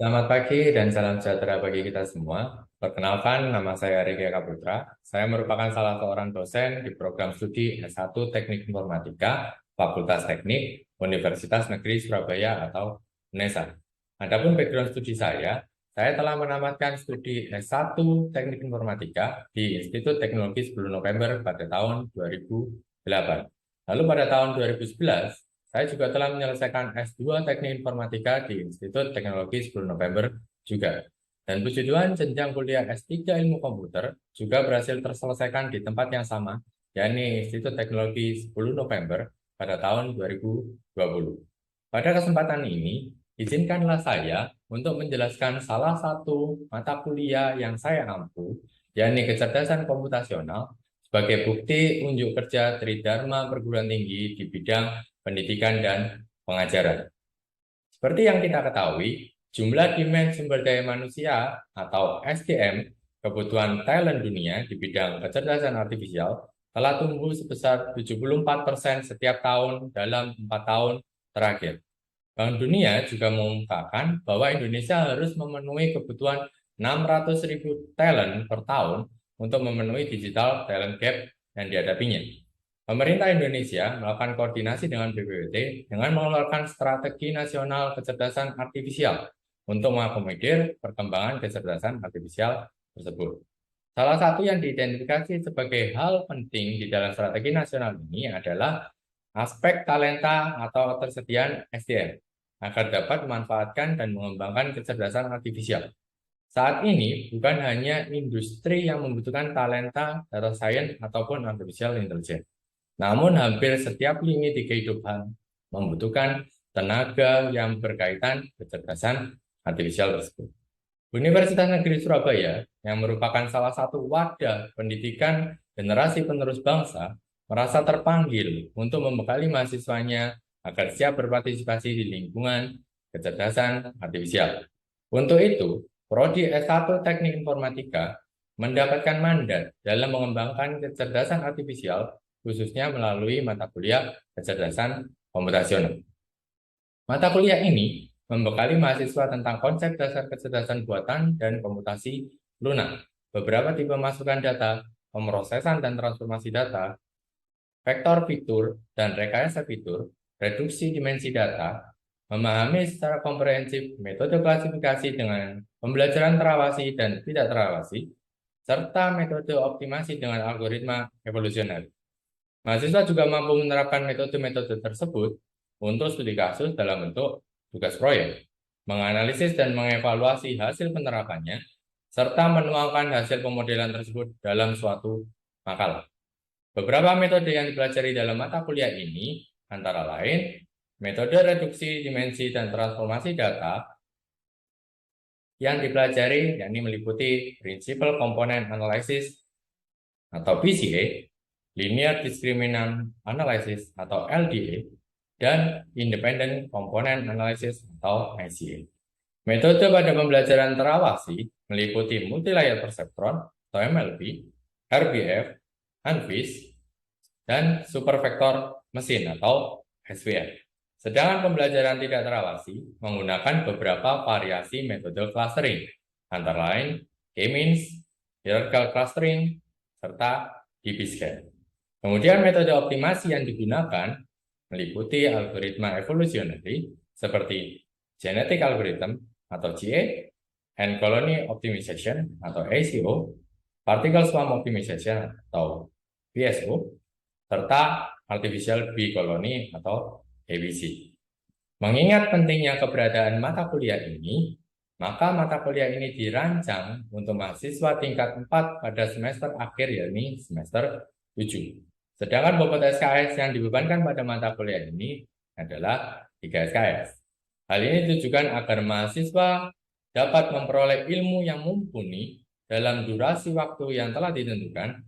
Selamat pagi dan salam sejahtera bagi kita semua. Perkenalkan, nama saya Riki Eka Putra. Saya merupakan salah seorang dosen di program studi S1 Teknik Informatika, Fakultas Teknik, Universitas Negeri Surabaya atau UNESA. Adapun background studi saya telah menamatkan studi S1 Teknik Informatika di Institut Teknologi 10 November pada tahun 2008. Lalu pada tahun 2011, saya juga telah menyelesaikan S2 Teknik Informatika di Institut Teknologi 10 November juga. Dan puji Tuhan, jenjang kuliah S3 Ilmu Komputer juga berhasil terselesaikan di tempat yang sama, yakni Institut Teknologi 10 November pada tahun 2020. Pada kesempatan ini, izinkanlah saya untuk menjelaskan salah satu mata kuliah yang saya ampu, yakni kecerdasan komputasional, sebagai bukti unjuk kerja Tridharma Perguruan Tinggi di bidang pendidikan dan pengajaran. Seperti yang kita ketahui, jumlah demand sumber daya manusia atau SDM, kebutuhan talent dunia di bidang kecerdasan artifisial telah tumbuh sebesar 74% setiap tahun dalam 4 tahun terakhir. Bank Dunia juga mengungkapkan bahwa Indonesia harus memenuhi kebutuhan 600.000 talent per tahun untuk memenuhi digital talent gap yang dihadapinya. Pemerintah Indonesia melakukan koordinasi dengan BPPT dengan mengeluarkan strategi nasional kecerdasan artifisial untuk mengakomodir perkembangan kecerdasan artifisial tersebut. Salah satu yang diidentifikasi sebagai hal penting di dalam strategi nasional ini adalah aspek talenta atau ketersediaan SDM agar dapat memanfaatkan dan mengembangkan kecerdasan artifisial. Saat ini bukan hanya industri yang membutuhkan talenta data science ataupun artificial intelligence, namun hampir setiap lini di kehidupan membutuhkan tenaga yang berkaitan kecerdasan artifisial tersebut. Universitas Negeri Surabaya, yang merupakan salah satu wadah pendidikan generasi penerus bangsa, merasa terpanggil untuk membekali mahasiswanya agar siap berpartisipasi di lingkungan kecerdasan artifisial. Untuk itu, Prodi S1 Teknik Informatika mendapatkan mandat dalam mengembangkan kecerdasan artifisial khususnya melalui mata kuliah kecerdasan komputasional. Mata kuliah ini membekali mahasiswa tentang konsep dasar kecerdasan buatan dan komputasi lunak, beberapa tipe masukan data, pemrosesan dan transformasi data, vektor fitur dan rekayasa fitur, reduksi dimensi data, memahami secara komprehensif metode klasifikasi dengan pembelajaran terawasi dan tidak terawasi, serta metode optimasi dengan algoritma evolusioner. Mahasiswa juga mampu menerapkan metode-metode tersebut untuk studi kasus dalam bentuk tugas proyek, menganalisis dan mengevaluasi hasil penerapannya, serta menuangkan hasil pemodelan tersebut dalam suatu makalah. Beberapa metode yang dipelajari dalam mata kuliah ini antara lain metode reduksi dimensi dan transformasi data yang dipelajari yakni meliputi Principal Component Analysis atau PCA, Linear Discriminant Analysis atau LDA, dan Independent Component Analysis atau ICA. Metode pada pembelajaran terawasi meliputi Multilayer Perceptron atau MLP, RBF, ANFIS, dan Supervector Mesin atau SVM. Sedangkan pembelajaran tidak terawasi menggunakan beberapa variasi metode clustering, antara lain K-means, hierarchical clustering, serta DB-scan. Kemudian metode optimasi yang digunakan meliputi algoritma evolutionary seperti genetic algorithm atau GA, and colony optimization atau ACO, particle swarm optimization atau PSO, serta artificial bee colony atau ABC. Mengingat pentingnya keberadaan mata kuliah ini, maka mata kuliah ini dirancang untuk mahasiswa tingkat 4 pada semester akhir, yakni semester 7. Sedangkan bobot SKS yang dibebankan pada mata kuliah ini adalah 3 SKS. Hal ini ditujukan agar mahasiswa dapat memperoleh ilmu yang mumpuni dalam durasi waktu yang telah ditentukan,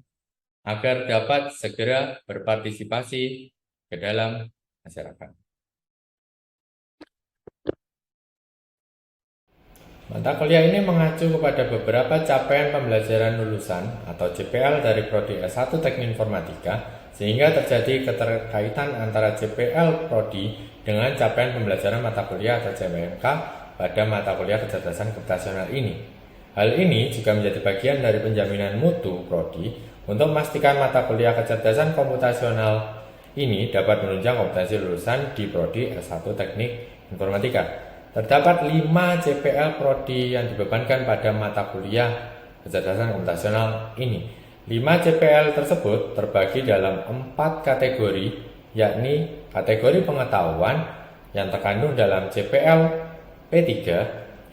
agar dapat segera berpartisipasi ke dalam masyarakat. Mata kuliah ini mengacu kepada beberapa capaian pembelajaran lulusan atau CPL dari Prodi S1 Teknik Informatika, sehingga terjadi keterkaitan antara CPL Prodi dengan capaian pembelajaran mata kuliah atau CPMK pada mata kuliah kecerdasan komputasional ini. Hal ini juga menjadi bagian dari penjaminan mutu prodi untuk memastikan mata kuliah kecerdasan komputasional ini dapat menunjang kompetensi lulusan di prodi S1 Teknik Informatika. Terdapat 5 CPL prodi yang dibebankan pada mata kuliah kecerdasan komputasional ini. 5 CPL tersebut terbagi dalam 4 kategori, yakni kategori pengetahuan yang terkandung dalam CPL P3,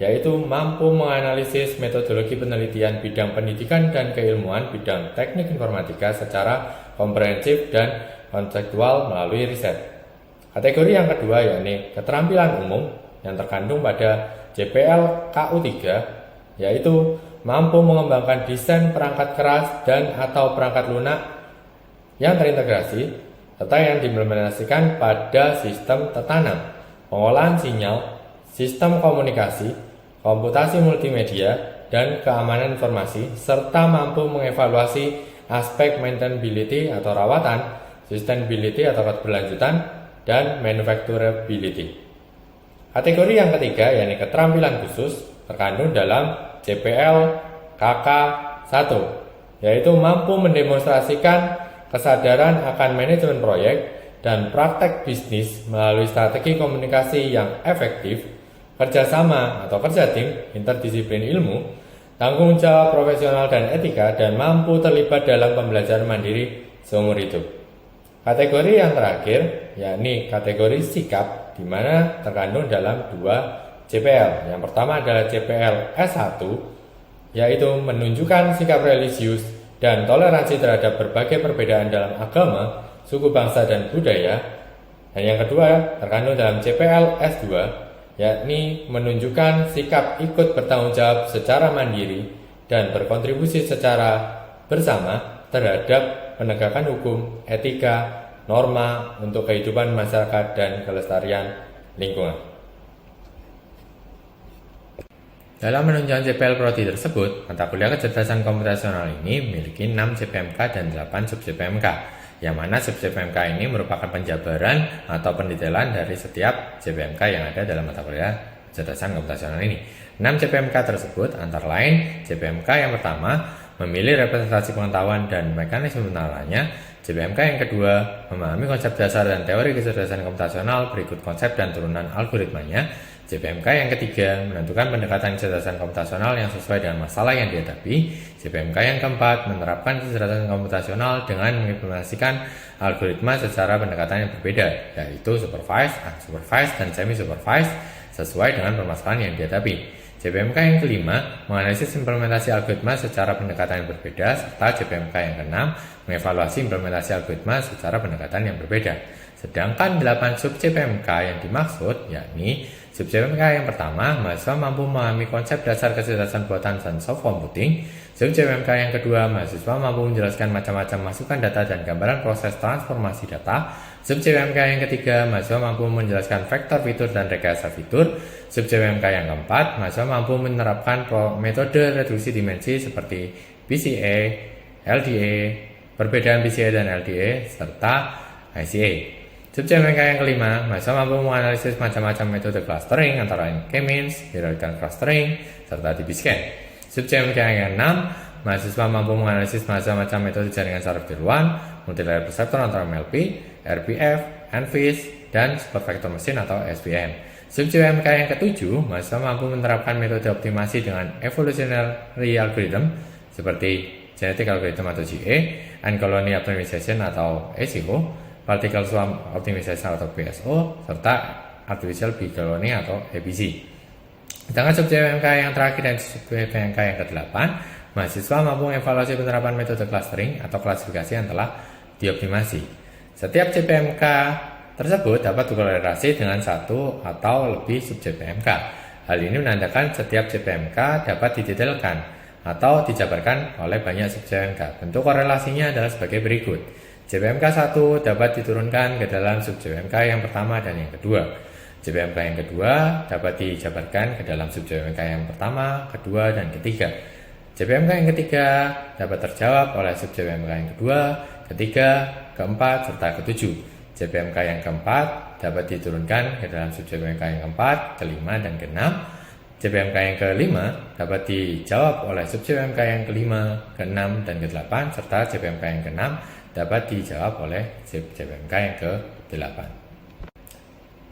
yaitu mampu menganalisis metodologi penelitian bidang pendidikan dan keilmuan bidang teknik informatika secara komprehensif dan konseptual melalui riset. Kategori yang kedua yakni keterampilan umum yang terkandung pada CPL KU3, yaitu mampu mengembangkan desain perangkat keras dan atau perangkat lunak yang terintegrasi serta yang diimplementasikan pada sistem tertanam, pengolahan sinyal, sistem komunikasi, komputasi multimedia, dan keamanan informasi, serta mampu mengevaluasi aspek maintainability atau rawatan, sustainability atau keberlanjutan, dan manufacturability. Kategori yang ketiga yakni keterampilan khusus terkandung dalam CPL KK1, yaitu mampu mendemonstrasikan kesadaran akan manajemen proyek dan praktek bisnis melalui strategi komunikasi yang efektif, kerjasama atau kerja tim, interdisiplin ilmu, tanggung jawab profesional dan etika, dan mampu terlibat dalam pembelajaran mandiri seumur hidup. Kategori yang terakhir yakni kategori sikap, di mana terkandung dalam 2 CPL. Yang pertama adalah CPL S1, yaitu menunjukkan sikap religius dan toleransi terhadap berbagai perbedaan dalam agama, suku, bangsa, dan budaya. Dan yang kedua terkandung dalam CPL S2, yakni menunjukkan sikap ikut bertanggung jawab secara mandiri dan berkontribusi secara bersama terhadap penegakan hukum, etika, norma untuk kehidupan masyarakat dan kelestarian lingkungan. Dalam menunjang CPL prodi tersebut, mata kuliah kecerdasan komputasional ini memiliki 6 CPMK dan 8 sub-CPMK, yang mana sub-CPMK ini merupakan penjabaran atau pendetailan dari setiap CPMK yang ada dalam mata kuliah kecerdasan komputasional ini. 6 CPMK tersebut antara lain CPMK yang pertama, memilih representasi pengetahuan dan mekanisme penerapannya. CPMK yang kedua, memahami konsep dasar dan teori kecerdasan komputasional berikut konsep dan turunan algoritmanya. CPMK yang ketiga, menentukan pendekatan kecerdasan komputasional yang sesuai dengan masalah yang dihadapi. CPMK yang keempat, menerapkan kecerdasan komputasional dengan mengimplementasikan algoritma secara pendekatan yang berbeda, yaitu supervised, unsupervised, dan semi-supervised sesuai dengan permasalahan yang dihadapi. CPMK yang kelima, menganalisis implementasi algoritma secara pendekatan yang berbeda, serta CPMK yang keenam, mengevaluasi implementasi algoritma secara pendekatan yang berbeda. Sedangkan 8 sub-CPMK yang dimaksud, yakni sub-CPMK yang pertama, mahasiswa mampu memahami konsep dasar kecerdasan buatan dan soft computing. Sub-CPMK yang kedua, mahasiswa mampu menjelaskan macam-macam masukan data dan gambaran proses transformasi data. Sub-CPMK yang ketiga, mahasiswa mampu menjelaskan vektor fitur dan rekayasa fitur. Sub-CPMK yang keempat, mahasiswa mampu menerapkan metode reduksi dimensi seperti PCA, LDA, perbedaan PCA dan LDA, serta ICA. Sub-CPMK yang kelima, mahasiswa mampu menganalisis macam-macam metode clustering antara lain K-means, hierarchical clustering, serta DB-scan. Sub-CPMK yang keenam, mahasiswa mampu menganalisis macam-macam metode jaringan saraf tiruan, multilayer perseptor antara MLP, RPF, NVIS, dan support vector machine atau SVM. Sub-CPMK yang ketujuh, mahasiswa mampu menerapkan metode optimasi dengan evolutionary algorithm seperti genetic algorithm atau GA, and colony optimization atau ACO, particle swarm optimization atau PSO, serta artificial bee colony atau ABC. Sedangkan sub-CPMK yang terakhir dan sub-CPMK yang ke-8, mahasiswa mampu mengevaluasi penerapan metode clustering atau klasifikasi yang telah dioptimasi. Setiap CPMK tersebut dapat berkorelasi dengan satu atau lebih sub-CPMK. Hal ini menandakan setiap CPMK dapat didetailkan atau dijabarkan oleh banyak sub-CPMK. Bentuk korelasinya adalah sebagai berikut. CPMK 1 dapat diturunkan ke dalam sub-CPMK yang pertama dan yang kedua. CPMK yang kedua dapat dijabarkan ke dalam sub-CPMK yang pertama, kedua, dan ketiga. CPMK yang ketiga dapat terjawab oleh sub-CPMK yang kedua, ketiga, keempat, serta ketujuh. CPMK yang keempat dapat diturunkan ke dalam sub-CPMK yang keempat, kelima, dan keenam. CPMK yang kelima dapat dijawab oleh sub CPMK yang kelima, keenam, dan ke-8, serta CPMK yang keenam dapat dijawab oleh sub CPMK yang ke-8.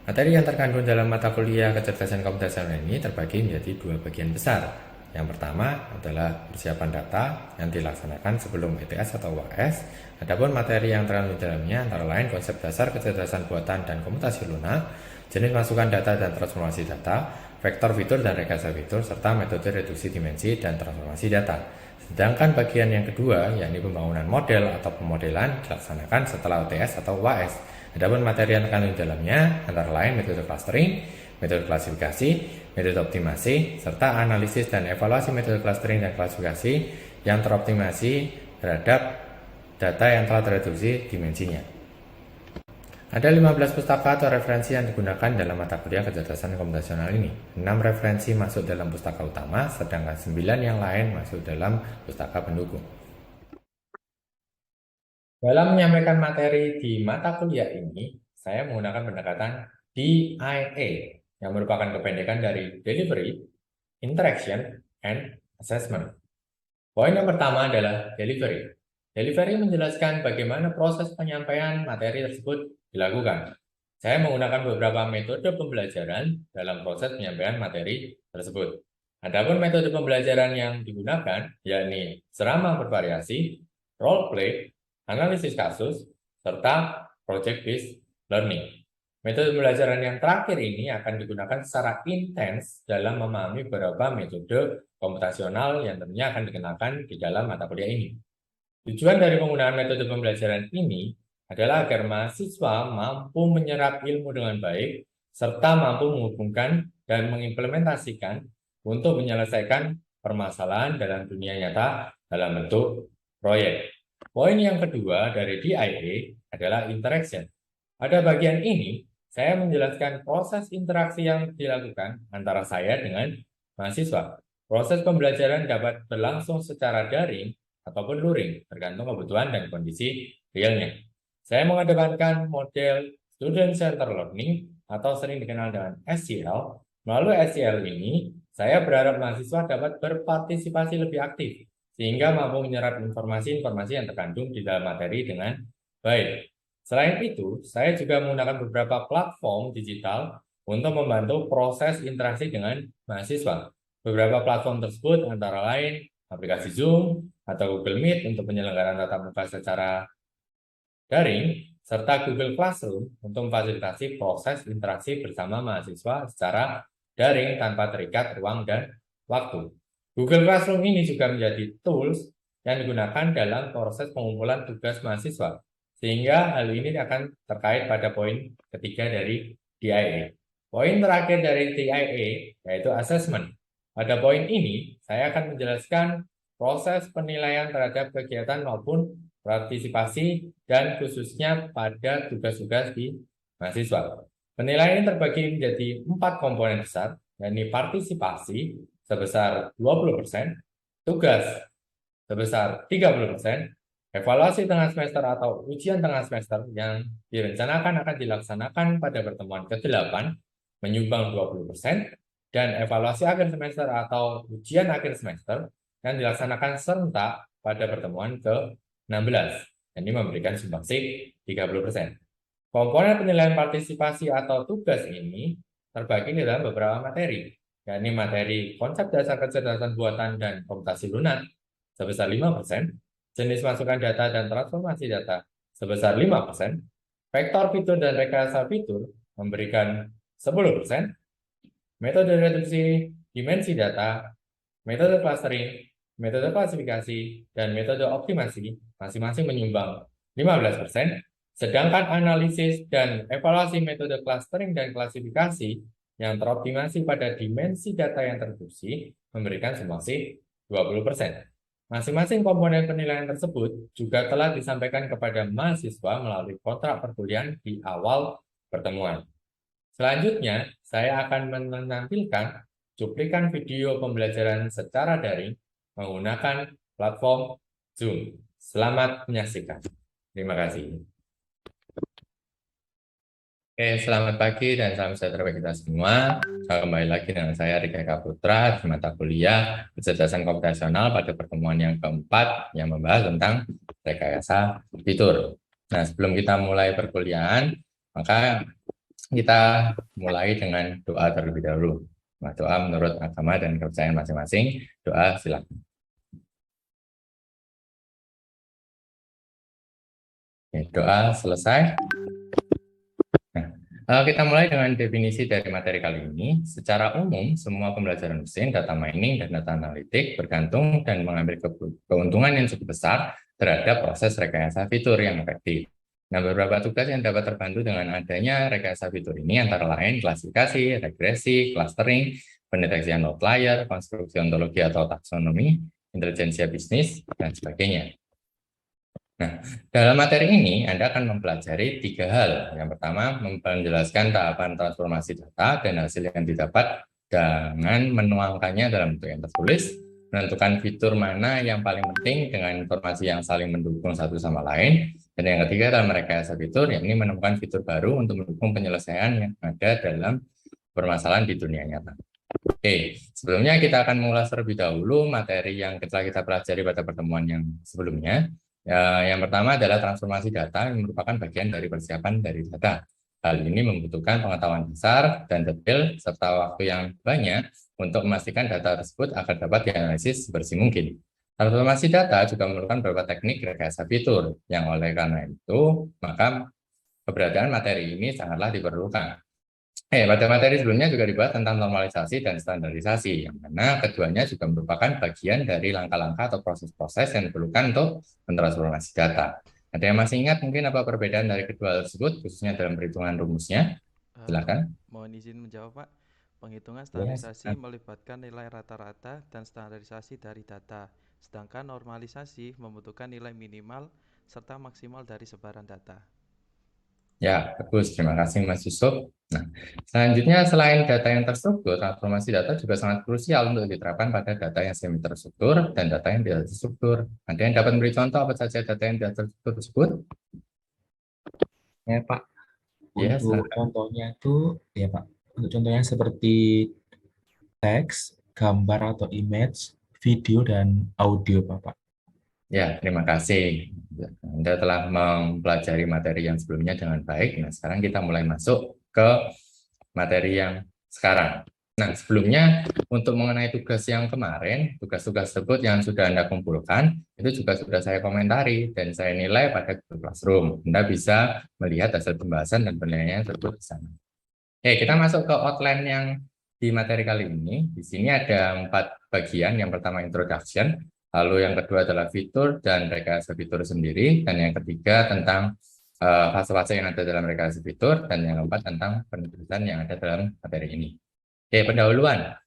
Materi yang terkandung dalam mata kuliah kecerdasan komputasional ini terbagi menjadi dua bagian besar. Yang pertama adalah persiapan data yang dilaksanakan sebelum ETS atau UAS. Adapun materi yang terkandung dalamnya antara lain konsep dasar kecerdasan buatan dan komputasi lunak, jenis masukan data dan transformasi data, vektor fitur dan rekayasa fitur, serta metode reduksi dimensi dan transformasi data. Sedangkan bagian yang kedua, yakni pembangunan model atau pemodelan, dilaksanakan setelah OTS atau UAS. Adapun materi yang terkandung di dalamnya antara lain metode clustering, metode klasifikasi, metode optimasi, serta analisis dan evaluasi metode clustering dan klasifikasi yang teroptimasi terhadap data yang telah tereduksi dimensinya. Ada 15 pustaka atau referensi yang digunakan dalam mata kuliah kecerdasan komputasional ini. 6 referensi masuk dalam pustaka utama, sedangkan 9 yang lain masuk dalam pustaka pendukung. Dalam menyampaikan materi di mata kuliah ini, saya menggunakan pendekatan DIA yang merupakan kependekan dari Delivery, Interaction, and Assessment. Poin yang pertama adalah Delivery. Delivery menjelaskan bagaimana proses penyampaian materi tersebut dilakukan. Saya menggunakan beberapa metode pembelajaran dalam proses penyampaian materi tersebut. Adapun metode pembelajaran yang digunakan yakni ceramah bervariasi, role play, analisis kasus, serta project-based learning. Metode pembelajaran yang terakhir ini akan digunakan secara intens dalam memahami beberapa metode komputasional yang tentunya akan dikenakan di dalam mata kuliah ini. Tujuan dari penggunaan metode pembelajaran ini adalah agar mahasiswa mampu menyerap ilmu dengan baik, serta mampu menghubungkan dan mengimplementasikan untuk menyelesaikan permasalahan dalam dunia nyata dalam bentuk proyek. Poin yang kedua dari DIA adalah interaction. Pada bagian ini, saya menjelaskan proses interaksi yang dilakukan antara saya dengan mahasiswa. Proses pembelajaran dapat berlangsung secara daring ataupun luring, tergantung kebutuhan dan kondisi realnya. Saya mengedepankan model Student Centered Learning atau sering dikenal dengan SCL. Melalui SCL ini, saya berharap mahasiswa dapat berpartisipasi lebih aktif, sehingga mampu menyerap informasi-informasi yang terkandung di dalam materi dengan baik. Selain itu, saya juga menggunakan beberapa platform digital untuk membantu proses interaksi dengan mahasiswa. Beberapa platform tersebut antara lain aplikasi Zoom atau Google Meet untuk penyelenggaraan tatap muka secara daring, serta Google Classroom untuk memfasilitasi proses interaksi bersama mahasiswa secara daring tanpa terikat ruang dan waktu. Google Classroom ini juga menjadi tools yang digunakan dalam proses pengumpulan tugas mahasiswa, sehingga hal ini akan terkait pada poin ketiga dari DIA. Poin terakhir dari DIA yaitu assessment. Pada poin ini, saya akan menjelaskan proses penilaian terhadap kegiatan maupun partisipasi dan khususnya pada tugas-tugas di mahasiswa. Penilaian ini terbagi menjadi 4 komponen besar, yakni partisipasi sebesar 20%, tugas sebesar 30%, evaluasi tengah semester atau ujian tengah semester yang direncanakan akan dilaksanakan pada pertemuan ke-8 menyumbang 20%, dan evaluasi akhir semester atau ujian akhir semester yang dilaksanakan serentak pada pertemuan ke-16. Ini memberikan sumbangsi 30%. Komponen penilaian partisipasi atau tugas ini terbagi dalam beberapa materi, yakni materi konsep dasar kecerdasan buatan dan komputasi lunak sebesar 5%, jenis masukan data dan transformasi data sebesar 5%, vektor fitur dan rekayasa fitur memberikan 10%, metode reduksi dimensi data, metode clustering, metode klasifikasi, dan metode optimasi masing-masing menyumbang 15%, sedangkan analisis dan evaluasi metode clustering dan klasifikasi yang teroptimasi pada dimensi data yang tereduksi memberikan sumbangsi 20%. Masing-masing komponen penilaian tersebut juga telah disampaikan kepada mahasiswa melalui kontrak perkuliahan di awal pertemuan. Selanjutnya, saya akan menampilkan cuplikan video pembelajaran secara daring menggunakan platform Zoom. Selamat menyaksikan. Terima kasih. Oke, selamat pagi dan salam sejahtera bagi kita semua. Kembali lagi dengan saya Rika Eka Putra di mata kuliah Kecerdasan Komputasional pada pertemuan yang keempat yang membahas tentang rekayasa fitur. Nah, sebelum kita mulai perkuliahan, maka kita mulai dengan doa terlebih dahulu. Nah, doa menurut agama dan kepercayaan masing-masing. Doa silakan. Oke, doa selesai. Kita mulai dengan definisi dari materi kali ini. Secara umum, semua pembelajaran mesin, data mining, dan data analitik bergantung dan mengambil keuntungan yang cukup besar terhadap proses rekayasa fitur yang efektif. Nah, beberapa tugas yang dapat terbantu dengan adanya rekayasa fitur ini antara lain klasifikasi, regresi, clustering, pendeteksian outlier, konstruksi ontologi atau taksonomi, intelijensia bisnis, dan sebagainya. Nah, dalam materi ini Anda akan mempelajari 3 hal. Yang pertama, menjelaskan tahapan transformasi data dan hasil yang didapat dengan menuangkannya dalam bentuk yang tertulis, menentukan fitur mana yang paling penting dengan informasi yang saling mendukung satu sama lain, dan yang ketiga dalam rekayasa fitur, yakni menemukan fitur baru untuk mendukung penyelesaian yang ada dalam permasalahan di dunia nyata. Oke, sebelumnya kita akan mengulas terlebih dahulu materi yang telah kita pelajari pada pertemuan yang sebelumnya. Yang pertama adalah transformasi data yang merupakan bagian dari persiapan dari data. Hal ini membutuhkan pengetahuan besar dan detail serta waktu yang banyak untuk memastikan data tersebut agar dapat dianalisis sebersih mungkin. Transformasi data juga memerlukan beberapa teknik rekayasa fitur, yang oleh karena itu, maka keberadaan materi ini sangatlah diperlukan. Pada materi sebelumnya juga dibahas tentang normalisasi dan standarisasi, yang mana keduanya juga merupakan bagian dari langkah-langkah atau proses-proses yang diperlukan untuk mentransformasi data. Ada yang masih ingat mungkin apa perbedaan dari kedua hal tersebut, khususnya dalam perhitungan rumusnya? Silakan. Mohon izin menjawab, Pak. Penghitungan Yes. standarisasi melibatkan nilai rata-rata dan standarisasi dari data, sedangkan normalisasi membutuhkan nilai minimal serta maksimal dari sebaran data. Ya, bagus. Terima kasih, Mas Yusuf. Nah, selanjutnya selain data yang terstruktur, transformasi data juga sangat krusial untuk diterapkan pada data yang semi terstruktur dan data yang tidak terstruktur. Ada yang dapat memberi contoh apa saja data yang tidak terstruktur tersebut? Ya Pak, Yes. untuk contohnya itu ya Pak, untuk contohnya seperti teks, gambar atau image, video dan audio Bapak. Ya, terima kasih. Anda telah mempelajari materi yang sebelumnya dengan baik. Nah, sekarang kita mulai masuk ke materi yang sekarang. Nah, sebelumnya untuk mengenai tugas yang kemarin, tugas-tugas tersebut yang sudah Anda kumpulkan, itu juga sudah saya komentari dan saya nilai pada Google Classroom. Anda bisa melihat hasil pembahasan dan penilaian tersebut di sana. Oke, kita masuk ke outline yang di materi kali ini. Di sini ada 4 bagian. Yang pertama introduction, lalu yang kedua adalah fitur dan rekayasa fitur sendiri, dan yang ketiga tentang fase-fase yang ada dalam rekayasa fitur, dan yang keempat tentang penulisan yang ada dalam materi ini. Oke, pendahuluan.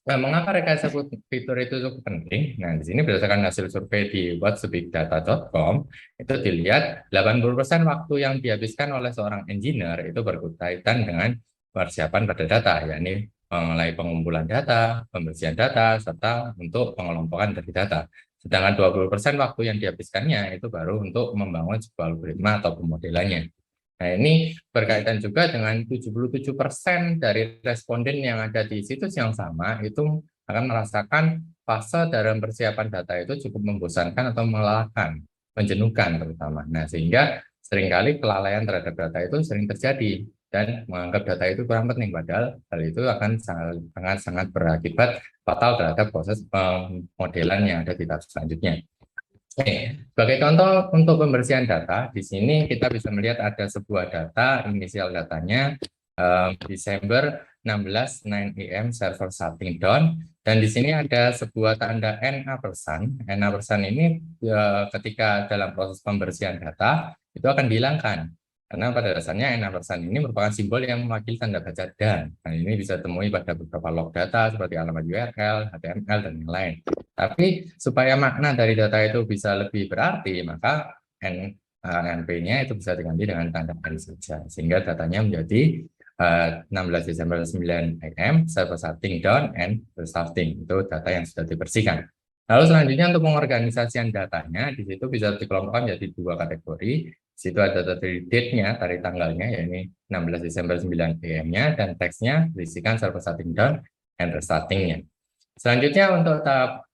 Nah, mengapa rekayasa fitur itu cukup penting? Nah, di sini berdasarkan hasil survei di whatsbigdata.com, itu dilihat 80% waktu yang dihabiskan oleh seorang engineer itu berkaitan dengan persiapan pada data, yakni mulai pengumpulan data, pembersihan data, serta untuk pengelompokan dari data. Sedangkan 20% waktu yang dihabiskannya itu baru untuk membangun sebuah algoritma atau pemodelannya. Nah, ini berkaitan juga dengan 77% dari responden yang ada di situs yang sama itu akan merasakan fase dalam persiapan data itu cukup membosankan atau melelahkan, menjenuhkan terutama. Nah, sehingga seringkali kelalaian terhadap data itu sering terjadi dan menganggap data itu kurang penting, padahal hal itu akan sangat berakibat fatal terhadap proses pemodelan yang ada di tahap selanjutnya. Oke, sebagai contoh untuk pembersihan data, di sini kita bisa melihat ada sebuah data, inisial datanya Desember 16 9 AM server shutting down, dan di sini ada sebuah tanda NA%. NA% ini ketika dalam proses pembersihan data itu akan dihilangkan. Karena pada dasarnya NA% ini merupakan simbol yang mewakili tanda baca dan. Nah, ini bisa temui pada beberapa log data seperti alamat URL, HTML, dan yang lain. Tapi supaya makna dari data itu bisa lebih berarti, maka NP-nya itu bisa diganti dengan tanda kali saja. Sehingga datanya menjadi 16 Desember 9 AM, server shutting down and restarting. Itu data yang sudah dibersihkan. Lalu selanjutnya untuk pengorganisasian datanya, di situ bisa dikelompokkan menjadi 2 kategori. Di situ ada dari date-nya, dari tanggalnya, yakni 16 Desember 9 PM-nya, dan teksnya berisikan server shutting down and restarting-nya. Selanjutnya untuk tahap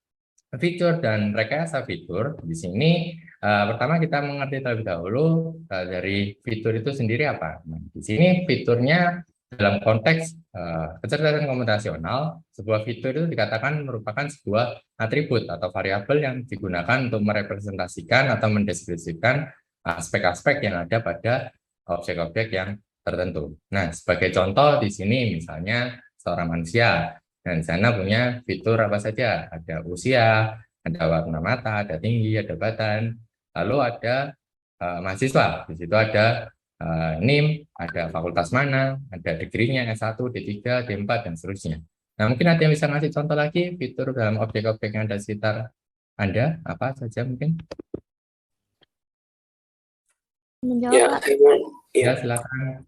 fitur dan rekayasa fitur, di sini pertama kita mengerti terlebih dahulu dari fitur itu sendiri apa. Nah, di sini fiturnya dalam konteks kecerdasan komputasional, sebuah fitur itu dikatakan merupakan sebuah atribut atau variabel yang digunakan untuk merepresentasikan atau mendeskripsikan aspek-aspek yang ada pada objek-objek yang tertentu. Nah, sebagai contoh di sini misalnya seorang manusia. Dan di sana punya fitur apa saja? Ada usia, ada warna mata, ada tinggi, ada badan. Lalu ada mahasiswa. Di situ ada NIM, ada fakultas mana, ada degree-nya S1, D3, D4, dan seterusnya. Nah, mungkin ada yang bisa ngasih contoh lagi fitur dalam objek-objek yang ada di sekitar Anda, apa saja mungkin? Menjawab, Pak. Ya, silakan.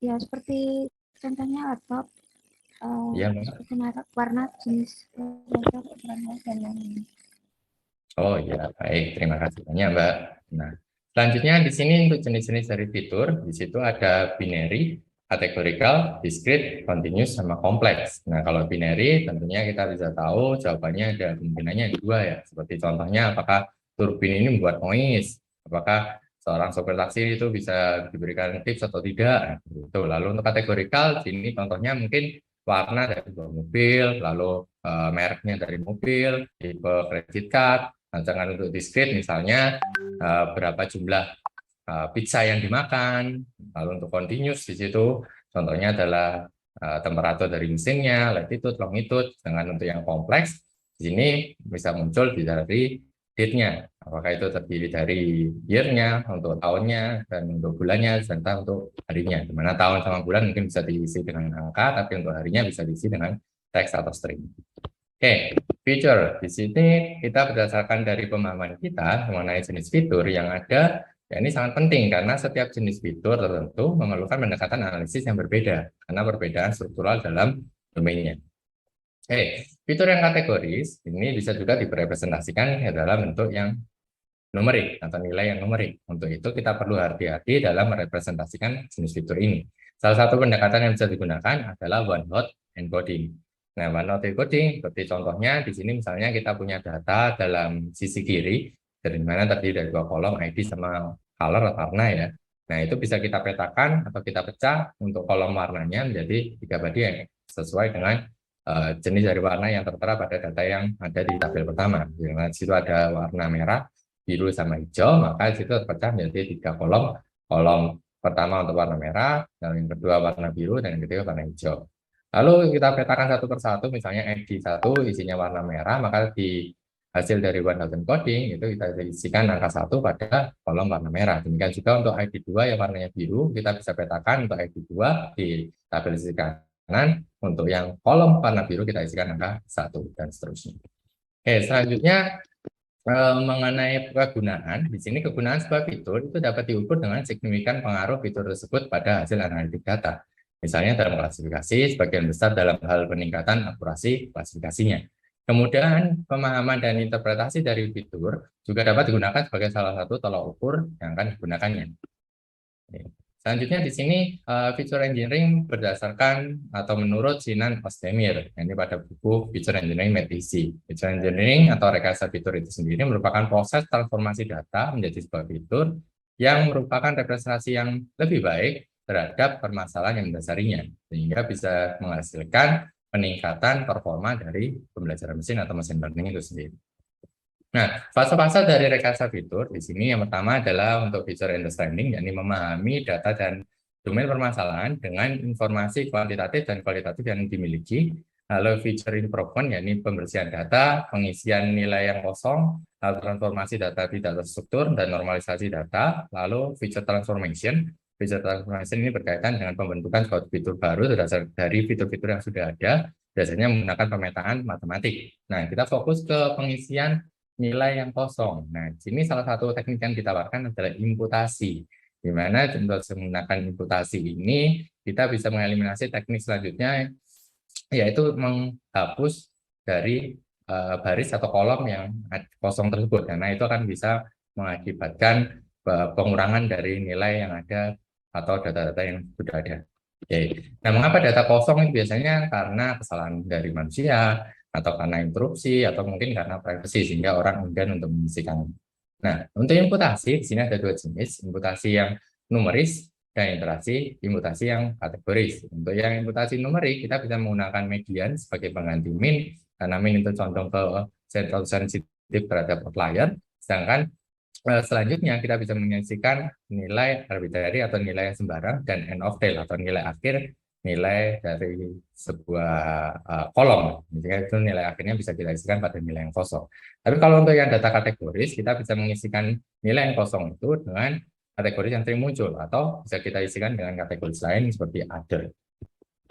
Ya, seperti contohnya laptop, Ya, Mbak. seperti merek, warna, jenis, laptop, warna, dan lain-lain. Oh ya, baik. Terima kasih banyak, Mbak. Nah, selanjutnya di sini untuk jenis-jenis dari fitur, di situ ada binary, categorical, discrete, continuous, sama kompleks. Nah, kalau binary tentunya kita bisa tahu jawabannya ada kemungkinannya dua ya. Seperti contohnya apakah turbin ini membuat noise, apakah seorang sopir taksi itu bisa diberikan tips atau tidak. Nah, gitu. Lalu untuk categorical, sini contohnya mungkin warna dari sebuah mobil, lalu mereknya dari mobil, tipe credit card. Sedangkan untuk discrete misalnya berapa jumlah pizza yang dimakan, lalu untuk continuous di situ contohnya adalah temperatur dari mesinnya, latitude, longitude. Dengan untuk yang kompleks di sini bisa muncul dari date-nya, apakah itu terdiri dari year-nya, untuk tahunnya, dan untuk bulannya, serta untuk harinya. Di mana tahun sama bulan mungkin bisa diisi dengan angka, tapi untuk harinya bisa diisi dengan teks atau string. Oke, fitur di sini kita berdasarkan dari pemahaman kita mengenai jenis fitur yang ada, ya ini sangat penting karena setiap jenis fitur tertentu memerlukan pendekatan analisis yang berbeda karena perbedaan struktural dalam domainnya. Oke, fitur yang kategoris ini bisa juga direpresentasikan dalam bentuk yang numerik atau nilai yang numerik. Untuk itu kita perlu hati-hati dalam merepresentasikan jenis fitur ini. Salah satu pendekatan yang bisa digunakan adalah one-hot encoding. Nah, one-hot encoding seperti contohnya di sini misalnya kita punya data dalam sisi kiri, dari mana terdiri dari 2 kolom ID sama color atau warna ya. Nah, itu bisa kita petakan atau kita pecah untuk kolom warnanya menjadi 3 bagian sesuai dengan jenis dari warna yang tertera pada data yang ada di tabel pertama. Di situ ada warna merah, biru sama hijau, maka di situ terpecah menjadi 3 kolom. Kolom pertama untuk warna merah, dan yang kedua warna biru, dan yang ketiga warna hijau. Lalu kita petakan satu persatu, misalnya ID 1 isinya warna merah, maka di hasil dari one-hot encoding itu kita isikan angka 1 pada kolom warna merah. Demikian juga untuk ID 2 yang warnanya biru, kita bisa petakan untuk ID 2 di tabel sisi kanan, untuk yang kolom warna biru kita isikan angka 1 dan seterusnya. Oke, selanjutnya mengenai kegunaan, di sini kegunaan sebuah fitur itu dapat diukur dengan signifikan pengaruh fitur tersebut pada hasil analitik data. Misalnya dalam klasifikasi, sebagian besar dalam hal peningkatan akurasi klasifikasinya. Kemudian pemahaman dan interpretasi dari fitur juga dapat digunakan sebagai salah satu tolak ukur yang akan digunakannya. Selanjutnya di sini feature engineering berdasarkan atau menurut Sinan Özdemir, ini pada buku Feature Engineering Made Easy. Feature engineering atau rekayasa fitur itu sendiri merupakan proses transformasi data menjadi sebuah fitur yang merupakan representasi yang lebih baik terhadap permasalahan yang mendasarinya, sehingga bisa menghasilkan peningkatan performa dari pembelajaran mesin atau mesin learning itu sendiri. Nah, fase-fase dari rekayasa fitur di sini yang pertama adalah untuk feature understanding, yakni memahami data dan domain permasalahan dengan informasi kuantitatif dan kualitatif yang dimiliki. Lalu feature improvement, yakni pembersihan data, pengisian nilai yang kosong, lalu transformasi data tidak terstruktur dan normalisasi data. Lalu feature transformation. Feature transformation ini berkaitan dengan pembentukan suatu fitur baru berdasar dari fitur-fitur yang sudah ada, biasanya menggunakan pemetaan matematik. Nah, kita fokus ke pengisian nilai yang kosong. Nah, sini salah satu teknik yang ditawarkan adalah imputasi, di mana untuk menggunakan imputasi ini kita bisa mengeliminasi teknik selanjutnya yaitu menghapus dari baris atau kolom yang kosong tersebut, karena itu akan bisa mengakibatkan pengurangan dari nilai yang ada atau data-data yang sudah ada. Oke. Nah, mengapa data kosong itu biasanya karena kesalahan dari manusia atau karena interupsi atau mungkin karena privasi sehingga orang enggan untuk mengisikan. Nah, untuk imputasi di sini ada dua jenis, imputasi yang numeris dan imputasi yang kategoris. Untuk yang imputasi numerik, kita bisa menggunakan median sebagai pengganti min, karena min itu condong ke sensitif terhadap outlier, sedangkan selanjutnya kita bisa menyaksikan nilai arbitrary atau nilai yang sembarang dan end of tail atau nilai akhir, nilai dari sebuah kolom. Jadi itu nilai akhirnya bisa kita isikan pada nilai yang kosong. Tapi kalau untuk yang data kategoris, kita bisa mengisikan nilai yang kosong itu dengan kategori yang sering muncul atau bisa kita isikan dengan kategori lain seperti other.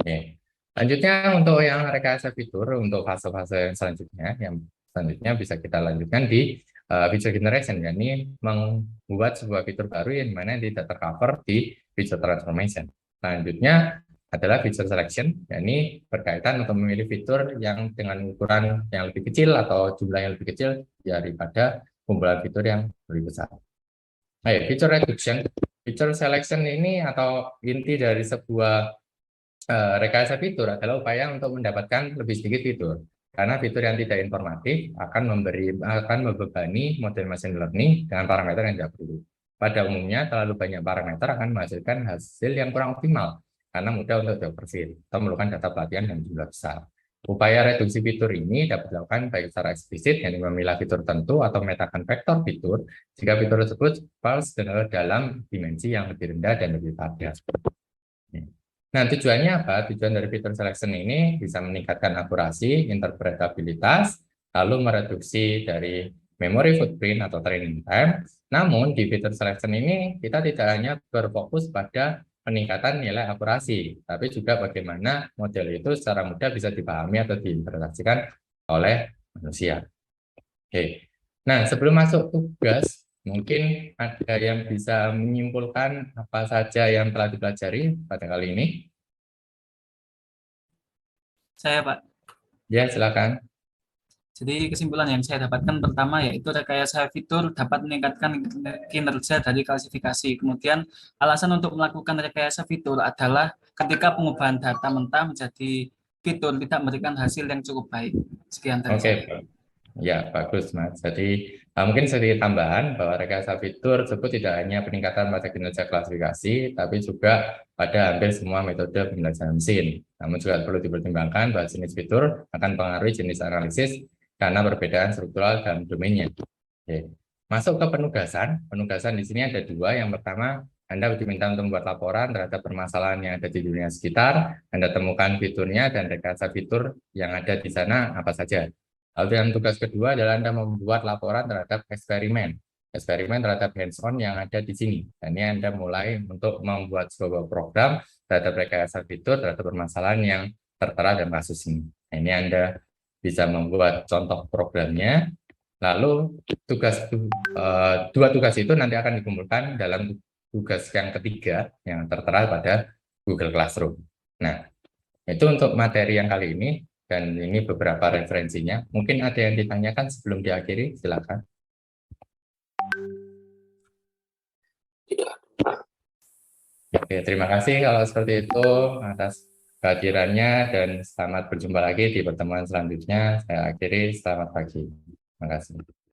Oke. Lanjutnya untuk yang rekayasa fitur untuk fase-fase yang selanjutnya bisa kita lanjutkan di feature generation, yakni membuat sebuah fitur baru yang mana tidak tercover di feature transformation. Selanjutnya adalah feature selection, yakni berkaitan untuk memilih fitur yang dengan ukuran yang lebih kecil atau jumlah yang lebih kecil daripada kumpulan fitur yang lebih besar. Feature reduction, feature selection ini atau inti dari sebuah rekayasa fitur adalah upaya untuk mendapatkan lebih sedikit fitur. Karena fitur yang tidak informatif akan membebani model machine learning dengan parameter yang tidak perlu. Pada umumnya terlalu banyak parameter akan menghasilkan hasil yang kurang optimal karena mudah untuk dioverfit atau memerlukan data pelatihan yang jumlah besar. Upaya reduksi fitur ini dapat dilakukan baik secara eksplisit, yang memilah fitur tertentu atau memetakan vektor fitur jika fitur tersebut false dalam dimensi yang lebih rendah dan lebih padat. Nah, tujuannya apa? Tujuan dari fitur selection ini bisa meningkatkan akurasi, interpretabilitas, lalu mereduksi dari memory footprint atau training time. Namun, di fitur selection ini kita tidak hanya berfokus pada peningkatan nilai akurasi, tapi juga bagaimana model itu secara mudah bisa dipahami atau diinterpretasikan oleh manusia. Oke. Nah, sebelum masuk tugas, mungkin ada yang bisa menyimpulkan apa saja yang telah dipelajari pada kali ini? Saya, Pak. Ya, silakan. Jadi kesimpulan yang saya dapatkan pertama yaitu rekayasa fitur dapat meningkatkan kinerja dari klasifikasi. Kemudian alasan untuk melakukan rekayasa fitur adalah ketika pengubahan data mentah menjadi fitur tidak memberikan hasil yang cukup baik. Sekian dari saya. Oke, ya bagus Mas. Jadi mungkin sedikit tambahan bahwa rekayasa fitur tersebut tidak hanya peningkatan pada kinerja klasifikasi, tapi juga pada hampir semua metode pembelajaran mesin. Namun juga perlu dipertimbangkan bahwa jenis fitur akan mempengaruhi jenis analisis karena perbedaan struktural dalam domainnya. Oke. Masuk ke penugasan. Penugasan di sini ada dua. Yang pertama, Anda diminta untuk membuat laporan terhadap permasalahan yang ada di dunia sekitar. Anda temukan fiturnya dan rekayasa fitur yang ada di sana apa saja. Lalu yang tugas kedua adalah Anda membuat laporan terhadap eksperimen terhadap hands-on yang ada di sini. Dan ini Anda mulai untuk membuat sebuah program terhadap rekayasa fitur terhadap permasalahan yang tertera dalam kasus ini. Nah, ini Anda bisa membuat contoh programnya. Lalu dua tugas itu nanti akan dikumpulkan dalam tugas yang ketiga yang tertera pada Google Classroom. Nah, itu untuk materi yang kali ini. Dan ini beberapa referensinya. Mungkin ada yang ditanyakan sebelum diakhiri, silakan. Oke, terima kasih kalau seperti itu atas kehadirannya dan selamat berjumpa lagi di pertemuan selanjutnya. Saya akhiri, selamat pagi. Terima kasih.